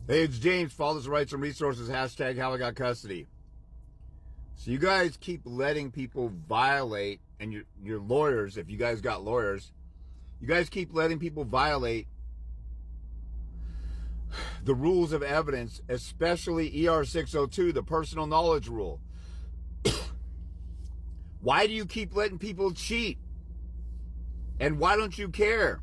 Hey, it's James, Fathers Rights and Resources, hashtag how I got custody. So you guys keep letting people violate, and your lawyers, if you guys got lawyers, you guys keep letting people violate the rules of evidence, especially ER 602, the personal knowledge rule. Why do you keep letting people cheat? And why don't you care?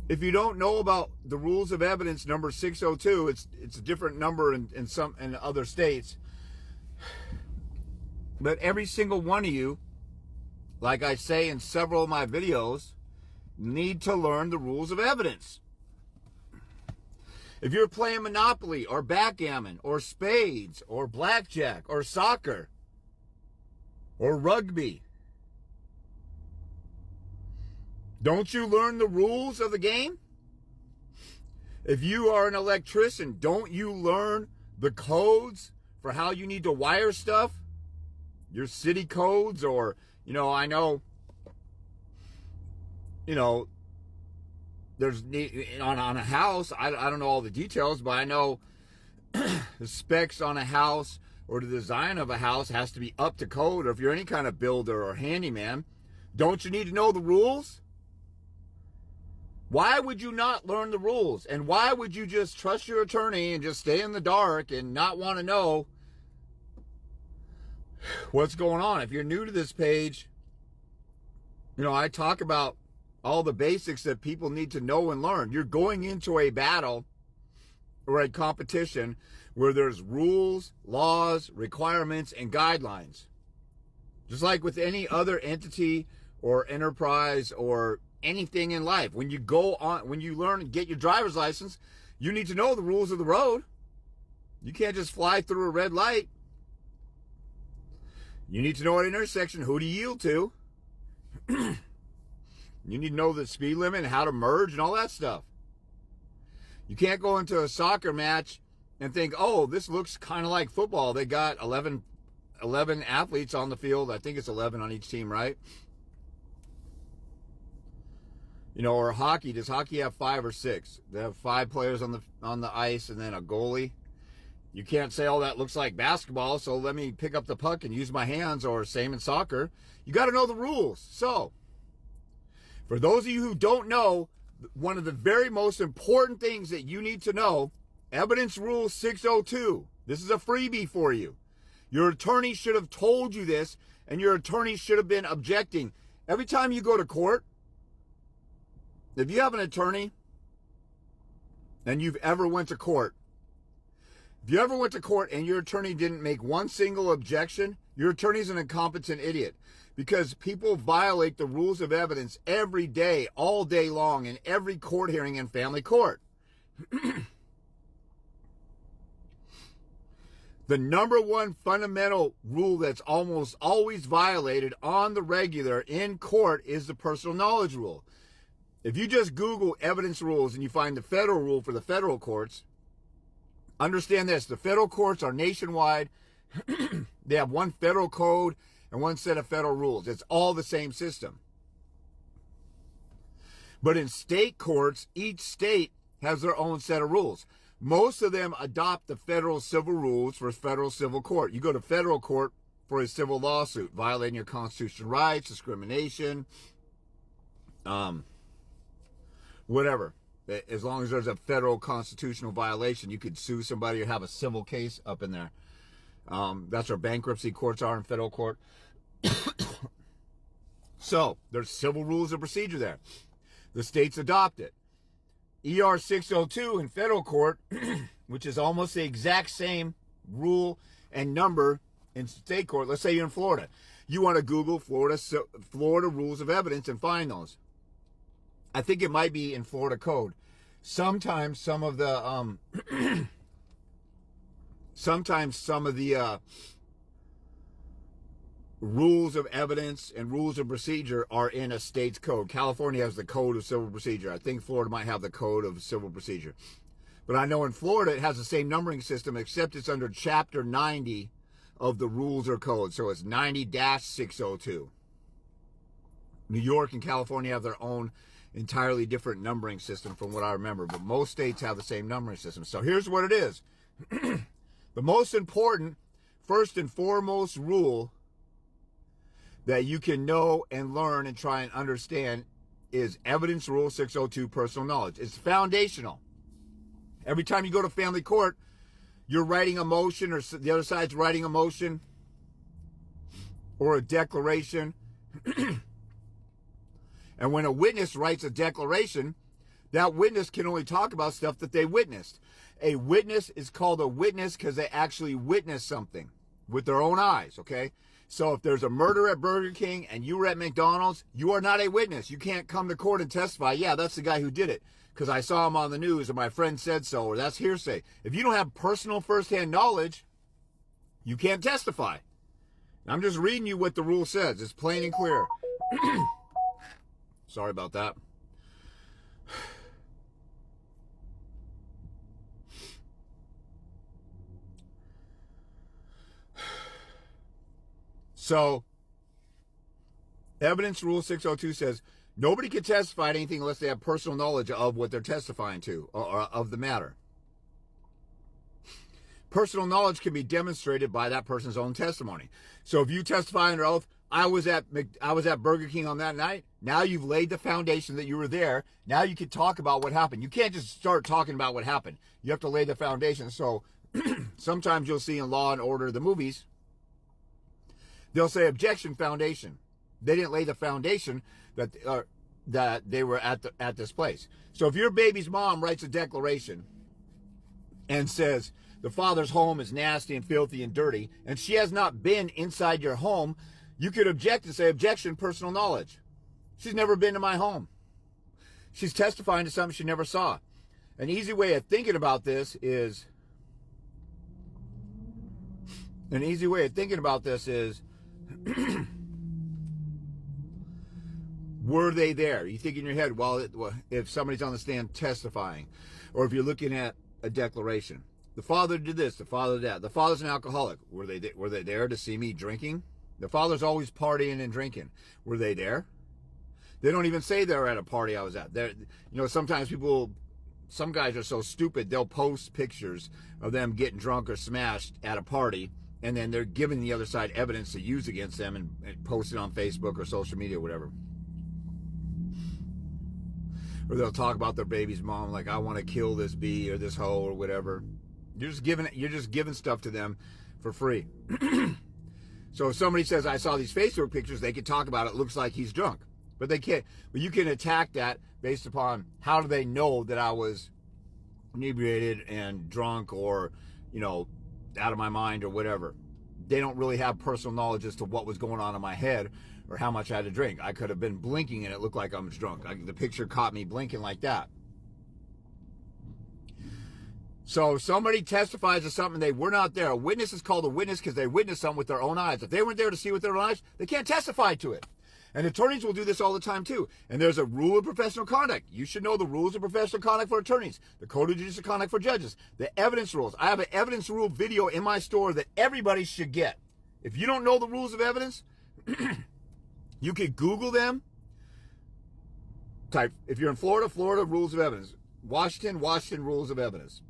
If you don't know about the rules of evidence number 602, it's a different number in other states. But every single one of you, like I say in several of my videos, need to learn the rules of evidence. If you're playing Monopoly or backgammon or spades or blackjack or soccer or rugby, don't you learn the rules of the game? If you are an electrician, don't you learn the codes for how you need to wire stuff? Your city codes, or, I know, there's on a house, I don't know all the details, but I know the specs on a house or the design of a house has to be up to code. Or if you're any kind of builder or handyman, don't you need to know the rules? Why would you not learn the rules? And why would you just trust your attorney and just stay in the dark and not want to know what's going on? If you're new to this page, I talk about all the basics that people need to know and learn. You're going into a battle or a competition where there's rules, laws, requirements, and guidelines. Just like with any other entity or enterprise or anything in life. When you learn and get your driver's license, you need to know the rules of the road. You can't just fly through a red light. You need to know at an intersection who to yield to. You need to know the speed limit and how to merge and all that stuff. You can't go into a soccer match and think, oh, this looks kind of like football. They got 11 athletes on the field. I think it's 11 on each team, right? Or hockey. Does hockey have 5 or 6? They have 5 players on the ice and then a goalie. You can't say, oh, that looks like basketball, so let me pick up the puck and use my hands, or same in soccer. You got to know the rules. So, for those of you who don't know, one of the very most important things that you need to know, Evidence Rule 602. This is a freebie for you. Your attorney should have told you this, and your attorney should have been objecting. Every time you go to court, if you have an attorney and you've ever went to court, if you ever went to court and your attorney didn't make one single objection, your attorney's an incompetent idiot, because people violate the rules of evidence every day, all day long, in every court hearing in family court. The number one fundamental rule that's almost always violated on the regular in court is the personal knowledge rule. If you just Google evidence rules and you find the federal rule for the federal courts, understand this: the federal courts are nationwide. They have one federal code and one set of federal rules. It's all the same system. But in state courts, each state has their own set of rules. Most of them adopt the federal civil rules for federal civil court. You go to federal court for a civil lawsuit, violating your constitutional rights, discrimination, whatever. As long as there's a federal constitutional violation, you could sue somebody or have a civil case up in there. That's where bankruptcy courts are in federal court. So, there's civil rules of procedure there. The states adopt it. ER 602 in federal court, which is almost the exact same rule and number in state court. Let's say you're in Florida. You want to Google Florida rules of evidence and find those. I think it might be in Florida code. Sometimes some of the rules of evidence and rules of procedure are in a state's code. California has the code of civil procedure. I think Florida might have the code of civil procedure. But I know in Florida it has the same numbering system, except it's under chapter 90 of the rules or code. So it's 90-602. New York and California have their own entirely different numbering system from what I remember, but most states have the same numbering system. So here's what it is. The most important, first and foremost rule that you can know and learn and try and understand is evidence rule 602, personal knowledge. It's foundational. Every time you go to family court, you're writing a motion, or the other side's writing a motion or a declaration. And when a witness writes a declaration, that witness can only talk about stuff that they witnessed. A witness is called a witness because they actually witnessed something with their own eyes, okay? So if there's a murder at Burger King and you were at McDonald's, you are not a witness. You can't come to court and testify, yeah, that's the guy who did it because I saw him on the news or my friend said so, or that's hearsay. If you don't have personal firsthand knowledge, you can't testify. I'm just reading you what the rule says. It's plain and clear. Sorry about that. So, evidence rule 602 says nobody can testify to anything unless they have personal knowledge of what they're testifying to or of the matter. Personal knowledge can be demonstrated by that person's own testimony. So if you testify under oath, I was at Burger King on that night. Now you've laid the foundation that you were there. Now you can talk about what happened. You can't just start talking about what happened. You have to lay the foundation. So sometimes you'll see in Law and Order, the movies, they'll say objection, foundation. They didn't lay the foundation that they were at this place. So if your baby's mom writes a declaration and says the father's home is nasty and filthy and dirty, and she has not been inside your home, you could object and say, objection, personal knowledge. She's never been to my home. She's testifying to something she never saw. An easy way of thinking about this is, were they there? You think in your head, well, if somebody's on the stand testifying, or if you're looking at a declaration, the father did this, the father did that. The father's an alcoholic. Were they there to see me drinking? The father's always partying and drinking. Were they there? They don't even say they're at a party I was at. Sometimes some guys are so stupid, they'll post pictures of them getting drunk or smashed at a party, and then they're giving the other side evidence to use against them and post it on Facebook or social media or whatever. Or they'll talk about their baby's mom like, I want to kill this bee or this hoe or whatever. You're just giving stuff to them for free. So if somebody says, I saw these Facebook pictures, they can talk about it. It looks like he's drunk. But they can't. But you can attack that based upon how do they know that I was inebriated and drunk or, out of my mind or whatever. They don't really have personal knowledge as to what was going on in my head or how much I had to drink. I could have been blinking and it looked like I was drunk. The picture caught me blinking like that. So if somebody testifies to something they were not there, a witness is called a witness because they witnessed something with their own eyes. If they weren't there to see with their own eyes, they can't testify to it. And attorneys will do this all the time too. And there's a rule of professional conduct. You should know the rules of professional conduct for attorneys, the code of judicial conduct for judges, the evidence rules. I have an evidence rule video in my store that everybody should get. If you don't know the rules of evidence, you could Google them. Type, if you're in Florida, Florida rules of evidence. Washington, Washington rules of evidence.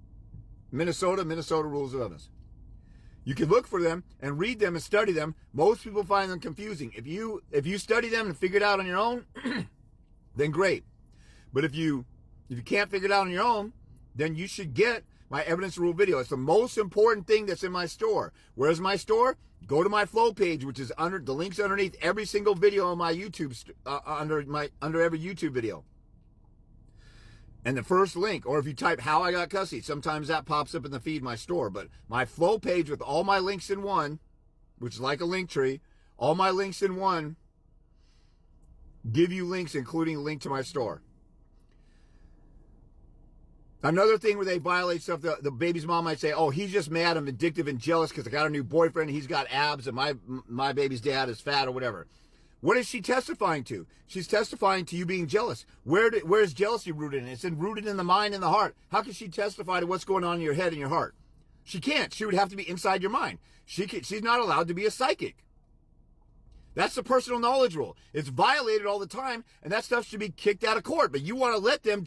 Minnesota, Minnesota rules of evidence. You can look for them and read them and study them. Most people find them confusing. If you study them and figure it out on your own, then great. But if you can't figure it out on your own, then you should get my evidence rule video. It's the most important thing that's in my store. Where's my store? Go to my flow page, which is under the links underneath every single video on my YouTube under every YouTube video. And the first link, or if you type how I got custody, sometimes that pops up in the feed my store. But my flow page with all my links in one, which is like a link tree, all my links in one, give you links, including a link to my store. Another thing where they violate stuff, the baby's mom might say, oh, he's just mad and vindictive and jealous because I got a new boyfriend and he's got abs and my baby's dad is fat or whatever. What is she testifying to? She's testifying to you being jealous. Where is jealousy rooted in? It's rooted in the mind and the heart. How can she testify to what's going on in your head and your heart? She can't. She would have to be inside your mind. She's not allowed to be a psychic. That's the personal knowledge rule. It's violated all the time, and that stuff should be kicked out of court. But you want to let them